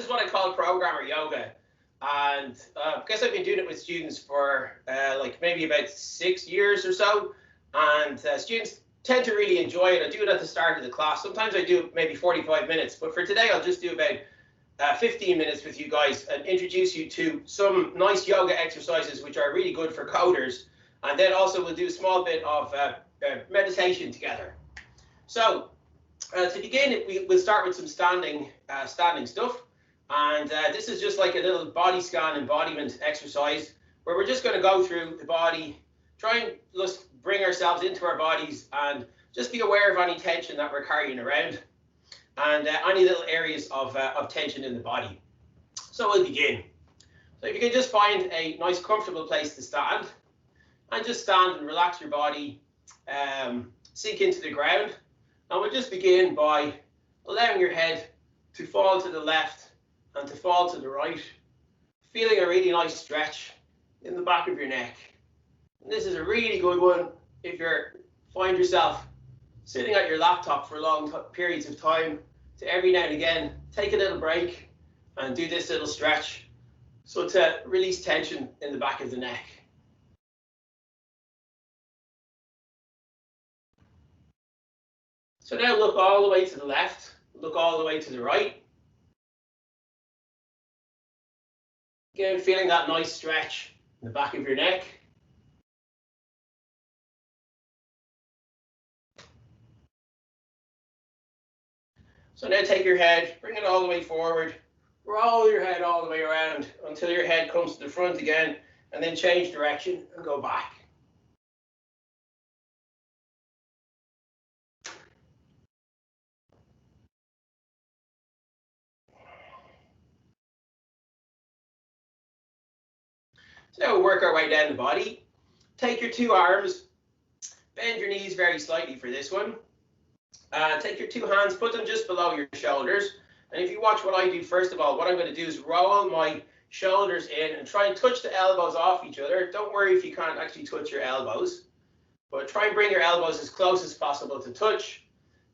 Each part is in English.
is what I call programmer yoga. And I guess I've been doing it with students for like maybe about 6 years or so. And students tend to really enjoy it. I do it at the start of the class. Sometimes I do maybe 45 minutes, but for today, I'll just do about 15 minutes with you guys and introduce you to some nice yoga exercises which are really good for coders. And then also we'll do a small bit of meditation together. So to begin, we'll start with some standing stuff. And this is just like a little body scan embodiment exercise where we're just going to go through the body, try and just bring ourselves into our bodies and just be aware of any tension that we're carrying around and any little areas of tension in the body. So we'll begin. So if you can just find a nice comfortable place to stand and just stand and relax your body, sink into the ground. And we'll just begin by allowing your head to fall to the left and to fall to the right, feeling a really nice stretch in the back of your neck. And this is a really good one if you find yourself sitting at your laptop for long periods of time, to every now and again take a little break and do this little stretch, so to release tension in the back of the neck. So now look all the way to the left, look all the way to the right. Again, feeling that nice stretch in the back of your neck. So now take your head, bring it all the way forward, roll your head all the way around until your head comes to the front again, and then change direction and go back. So we'll work our way down the body. Take your two arms, bend your knees very slightly for this one. Take your two hands, put them just below your shoulders. And if you watch what I do, first of all, what I'm going to do is roll my shoulders in and try and touch the elbows off each other. Don't worry if you can't actually touch your elbows, but try and bring your elbows as close as possible to touch.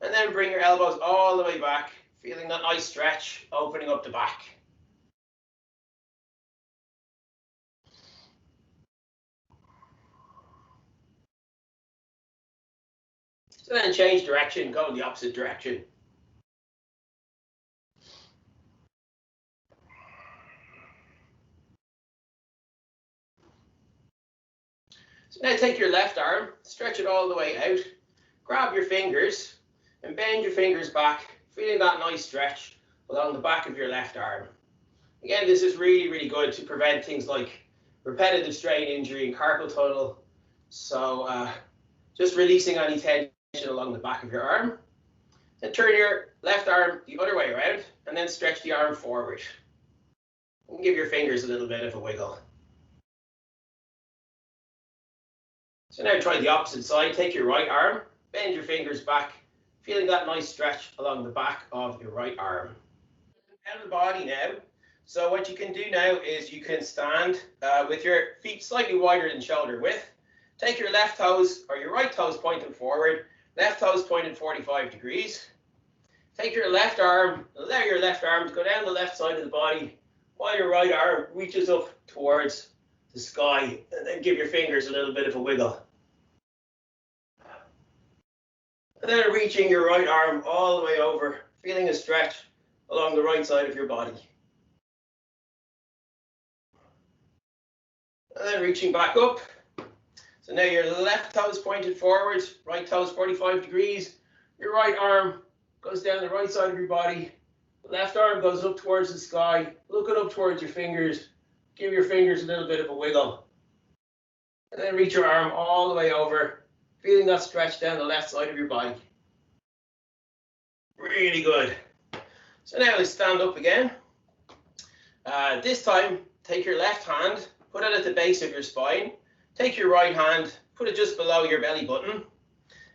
And then bring your elbows all the way back, feeling that nice stretch, opening up the back. So then change direction, go in the opposite direction. So now take your left arm, stretch it all the way out, grab your fingers and bend your fingers back, feeling that nice stretch along the back of your left arm. Again, this is really, really good to prevent things like repetitive strain injury and carpal tunnel. So just releasing any tension along the back of your arm. Then turn your left arm the other way around and then stretch the arm forward. And give your fingers a little bit of a wiggle. So now try the opposite side. Take your right arm, bend your fingers back, feeling that nice stretch along the back of your right arm. Down the body now. So what you can do now is you can stand with your feet slightly wider than shoulder width. Take your left toes or your right toes pointing forward, left toes pointed 45 degrees. Take your left arm, allow your left arm to go down the left side of the body while your right arm reaches up towards the sky, and then give your fingers a little bit of a wiggle. And then reaching your right arm all the way over, feeling a stretch along the right side of your body. And then reaching back up. So now your left toe is pointed forwards, right toe is 45 degrees. Your right arm goes down the right side of your body. The left arm goes up towards the sky, looking up towards your fingers. Give your fingers a little bit of a wiggle. And then reach your arm all the way over, feeling that stretch down the left side of your body. Really good. So now let's stand up again. This time, take your left hand, put it at the base of your spine. Take your right hand, put it just below your belly button,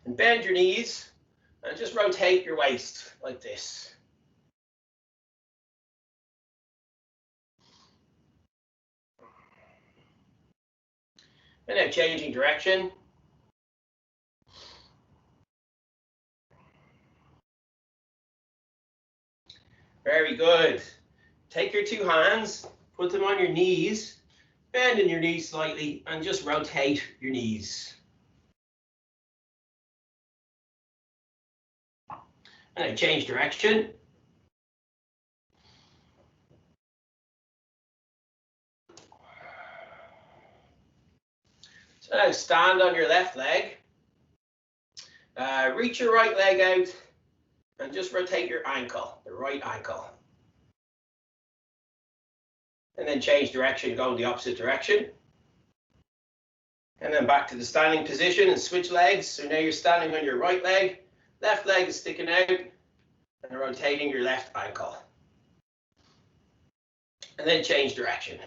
and bend your knees, and just rotate your waist like this. And now changing direction. Very good. take your two hands, put them on your knees, bend in your knees slightly, and just rotate your knees. And then change direction. So now stand on your left leg. Reach your right leg out and just rotate your ankle, the right ankle. And then change direction, go in the opposite direction. And then back to the standing position and switch legs. So now you're standing on your right leg, left leg is sticking out, and rotating your left ankle. And then change direction.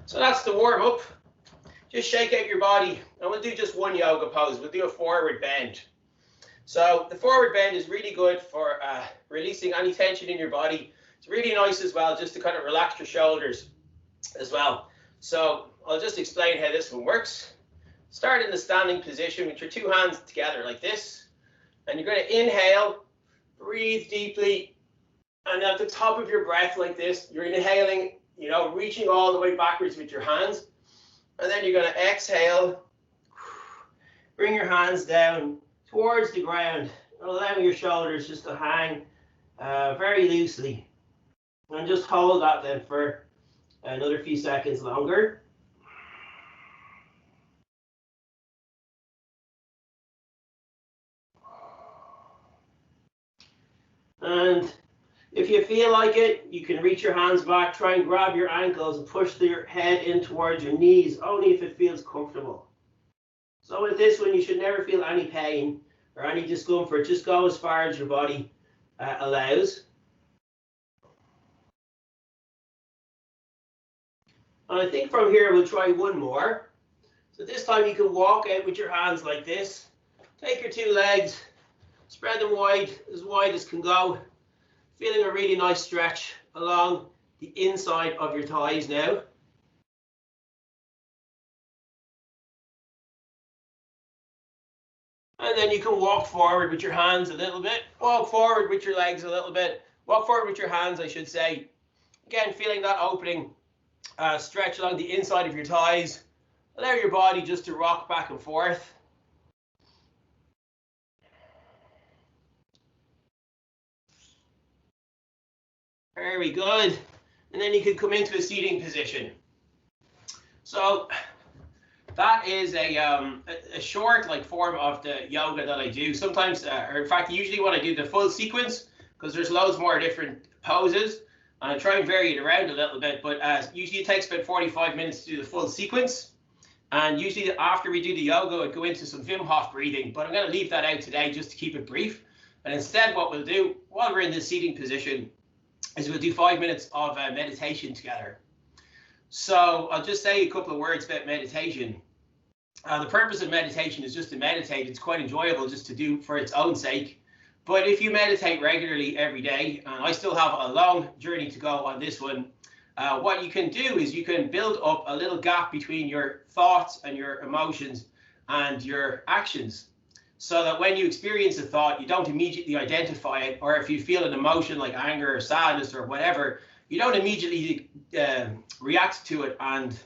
So that's the warm up. Just shake out your body, and we'll do just one yoga pose. We'll do a forward bend. So the forward bend is really good for releasing any tension in your body. It's really nice as well, just to kind of relax your shoulders as well. So I'll just explain how this one works. Start in the standing position with your two hands together like this. And you're going to inhale, breathe deeply, and at the top of your breath like this, you're inhaling, reaching all the way backwards with your hands. And then you're going to exhale, bring your hands down towards the ground, allowing your shoulders just to hang very loosely. And just hold that then for another few seconds longer. And if you feel like it, you can reach your hands back, try and grab your ankles and push your head in towards your knees, only if it feels comfortable. So with this one, you should never feel any pain or any discomfort. Just go as far as your body allows. And I think from here, we'll try one more. So this time you can walk out with your hands like this. Take your two legs, spread them wide as can go. Feeling a really nice stretch along the inside of your thighs now. And then you can walk forward with your hands a little bit, walk forward with your legs a little bit, walk forward with your hands, I should say. Again, feeling that opening stretch along the inside of your thighs. Allow your body just to rock back and forth. Very good. And then you can come into a seating position. So that is a short form of the yoga that I do. Sometimes, or in fact, usually when I do the full sequence, because there's loads more different poses, and I try and vary it around a little bit, but usually it takes about 45 minutes to do the full sequence. And usually after we do the yoga, I go into some Wim Hof breathing, but I'm going to leave that out today just to keep it brief. And instead, what we'll do while we're in this seating position is we'll do 5 minutes of meditation together. So I'll just say a couple of words about meditation. The purpose of meditation is just to meditate. It's quite enjoyable just to do for its own sake. But if you meditate regularly every day, and I still have a long journey to go on this one, what you can do is you can build up a little gap between your thoughts and your emotions and your actions, so that when you experience a thought, you don't immediately identify it, or if you feel an emotion like anger or sadness or whatever, you don't immediately react to it and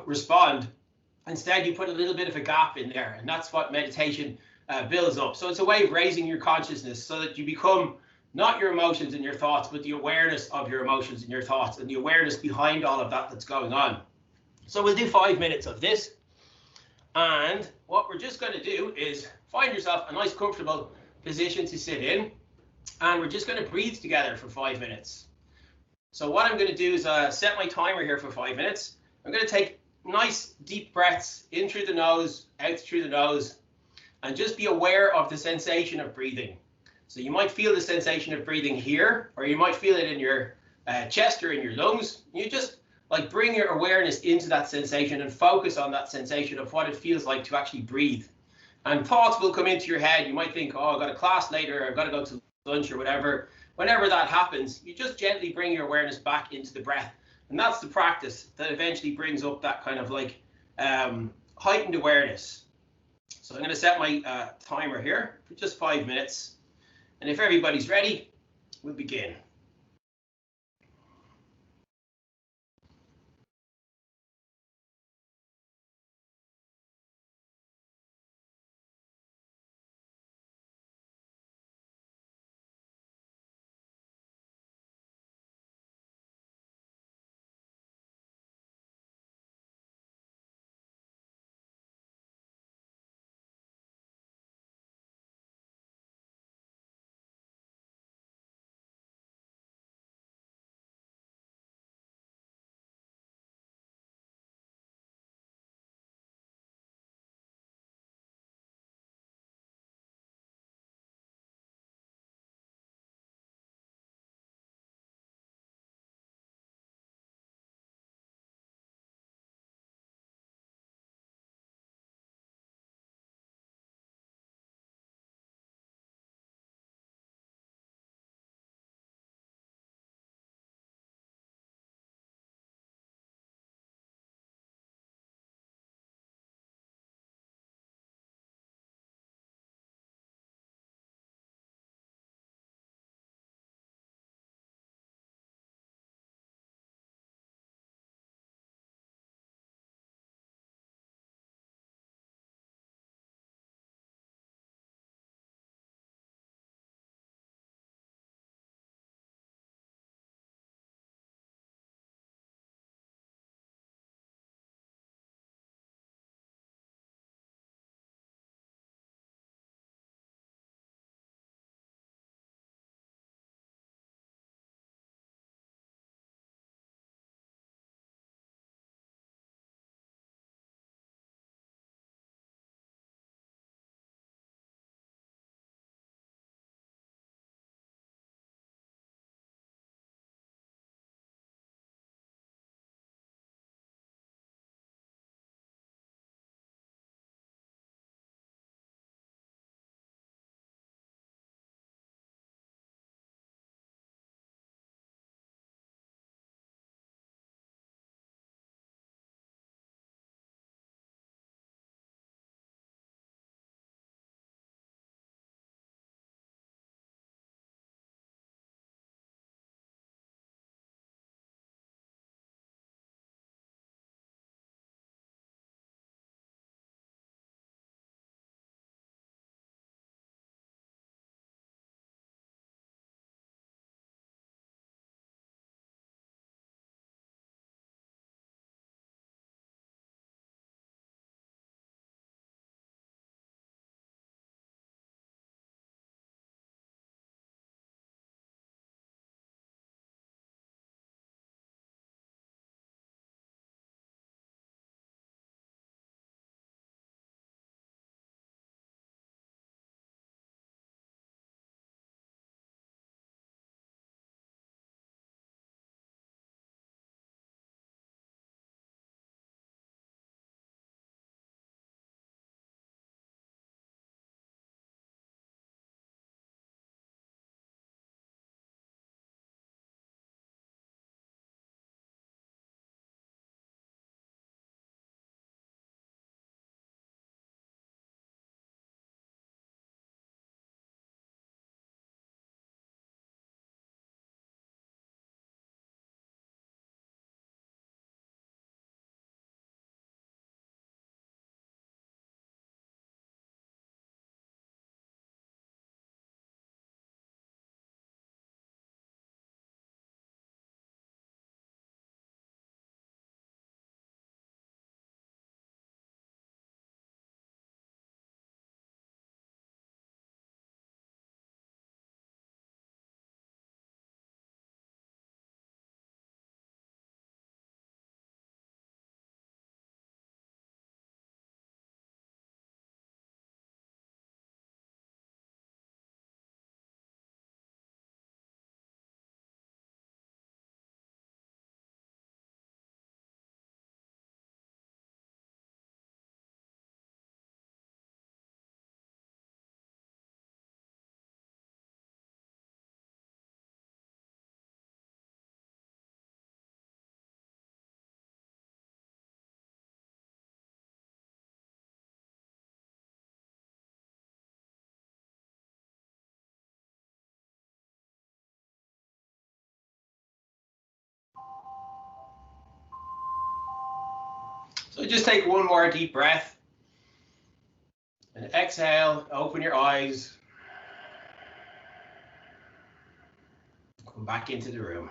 respond. Instead, you put a little bit of a gap in there, and that's what meditation builds up. So it's a way of raising your consciousness so that you become not your emotions and your thoughts, but the awareness of your emotions and your thoughts and the awareness behind all of that that's going on. So we'll do 5 minutes of this. And what we're just going to do is find yourself a nice comfortable position to sit in, and we're just going to breathe together for 5 minutes. So what I'm going to do is set my timer here for 5 minutes. I'm going to take nice deep breaths in through the nose, out through the nose, and just be aware of the sensation of breathing. So you might feel the sensation of breathing here, or you might feel it in your chest or in your lungs. You just bring your awareness into that sensation and focus on that sensation of what it feels like to actually breathe. And thoughts will come into your head. You might think, oh, I've got a class later, I've got to go to lunch or whatever. Whenever that happens, you just gently bring your awareness back into the breath. And that's the practice that eventually brings up that kind of heightened awareness. So I'm going to set my timer here for just 5 minutes. And if everybody's ready, we'll begin. So just take one more deep breath. And exhale, open your eyes. Come back into the room.